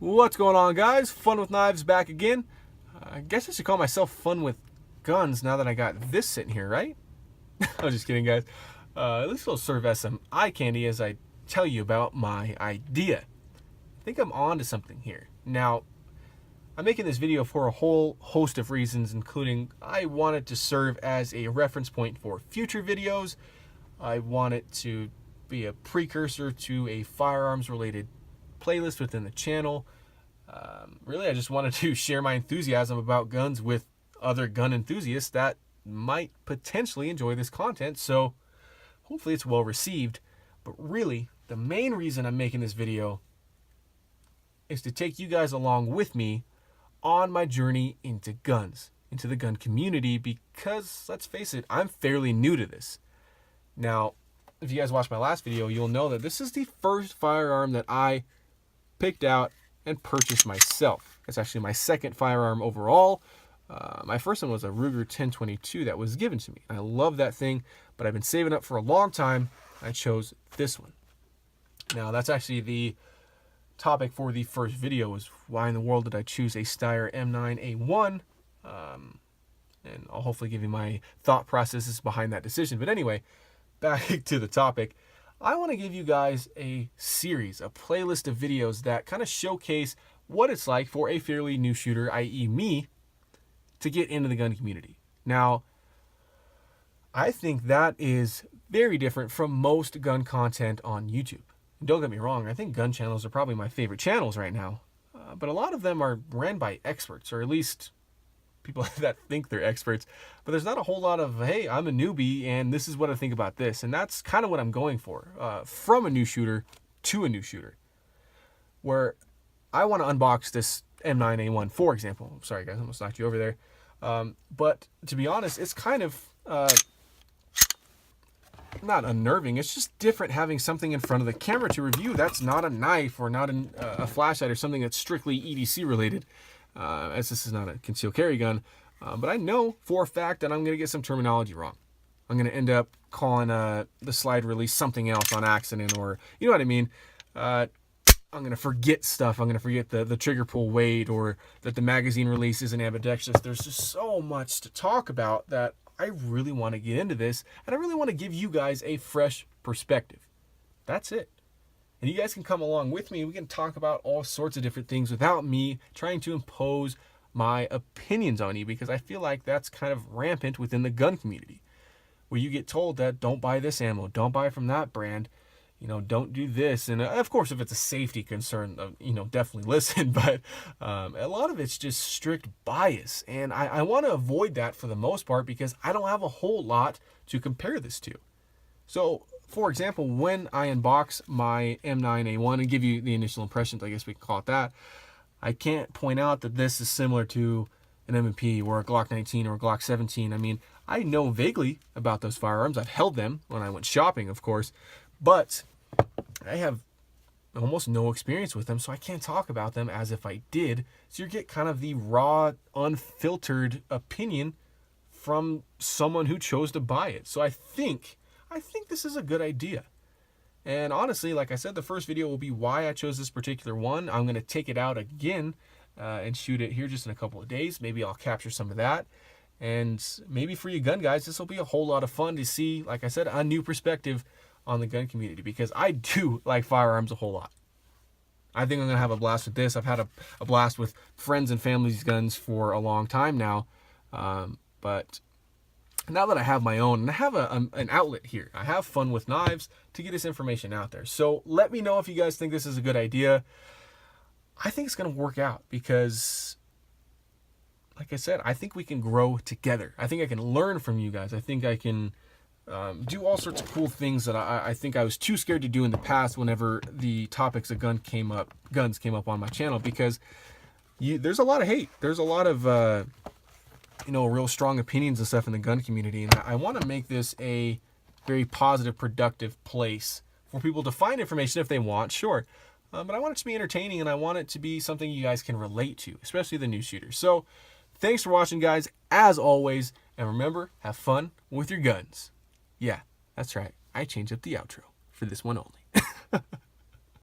What's going on, guys? Fun with Knives back again. I guess I should call myself Fun with Guns now that I got this sitting here, right? I'm just kidding, guys. At least it'll serve as some eye candy as I tell you about my idea. I think I'm on to something here. Now, I'm making this video for a whole host of reasons, including I want it to serve as a reference point for future videos. I want it to be a precursor to a firearms-related playlist within the channel. Really, I just wanted to share my enthusiasm about guns with other gun enthusiasts that might potentially enjoy this content, so hopefully it's well received. But really, the main reason I'm making this video is to take you guys along with me on my journey into guns, into the gun community, because let's face it, I'm fairly new to this. Now, if you guys watched my last video, you'll know that this is the first firearm that I picked out and purchased myself. It's actually my second firearm overall. My first one was a Ruger 1022 that was given to me. I love that thing, but I've been saving up for a long time. I chose this one. Now, that's actually the topic for the first video, is why in the world did I choose a Steyr M9A1? And I'll hopefully give you my thought processes behind that decision. But anyway, back to the topic. I want to give you guys a series, a playlist of videos that kind of showcase what it's like for a fairly new shooter, i.e. me, to get into the gun community. Now, I think that is very different from most gun content on YouTube. Don't get me wrong, I think gun channels are probably my favorite channels right now, but a lot of them are ran by experts, or at least people that think they're experts, but there's not a whole lot of, hey, I'm a newbie and this is what I think about this. And that's kind of what I'm going for, from a new shooter to a new shooter, where I want to unbox this M9A1, for example. Sorry guys, I almost knocked you over there. But to be honest, it's kind of not unnerving. It's just different having something in front of the camera to review. That's not a knife or not a flashlight or something that's strictly EDC related. As this is not a concealed carry gun, but I know for a fact that I'm going to get some terminology wrong. I'm going to end up calling the slide release something else on accident, or you know what I mean. I'm going to forget stuff. I'm going to forget the trigger pull weight, or that the magazine release isn't ambidextrous. There's just so much to talk about that I really want to get into this, and I really want to give you guys a fresh perspective. That's it. And you guys can come along with me. We can talk about all sorts of different things without me trying to impose my opinions on you, because I feel like that's kind of rampant within the gun community, where you get told that don't buy this ammo, don't buy from that brand, you know, don't do this. And of course, if it's a safety concern, you know, definitely listen. But a lot of it's just strict bias. And I want to avoid that for the most part, because I don't have a whole lot to compare this to. So, for example, when I unbox my M9A1 and give you the initial impressions, I guess we can call it that, I can't point out that this is similar to an M&P or a Glock 19 or a Glock 17. I mean, I know vaguely about those firearms. I've held them when I went shopping, of course, but I have almost no experience with them, so I can't talk about them as if I did. So you get kind of the raw, unfiltered opinion from someone who chose to buy it. So I think this is a good idea. And honestly, like I said, the first video will be why I chose this particular one. I'm going to take it out again and shoot it here just in a couple of days. Maybe I'll capture some of that. And maybe for you gun guys, this will be a whole lot of fun to see, like I said, a new perspective on the gun community, because I do like firearms a whole lot. I think I'm going to have a blast with this. I've had a blast with friends and family's guns for a long time now. But now that I have my own, and I have an outlet here, I have Fun with Knives to get this information out there. So let me know if you guys think this is a good idea. I think it's going to work out, because, like I said, I think we can grow together. I think I can learn from you guys. I think I can do all sorts of cool things that I think I was too scared to do in the past whenever the topics of guns came up on my channel, because there's a lot of hate. There's a lot of you know, real strong opinions and stuff in the gun community. And I want to make this a very positive, productive place for people to find information if they want, sure. But I want it to be entertaining, and I want it to be something you guys can relate to, especially the new shooters. So thanks for watching, guys, as always. And remember, have fun with your guns. Yeah, that's right. I changed up the outro for this one only.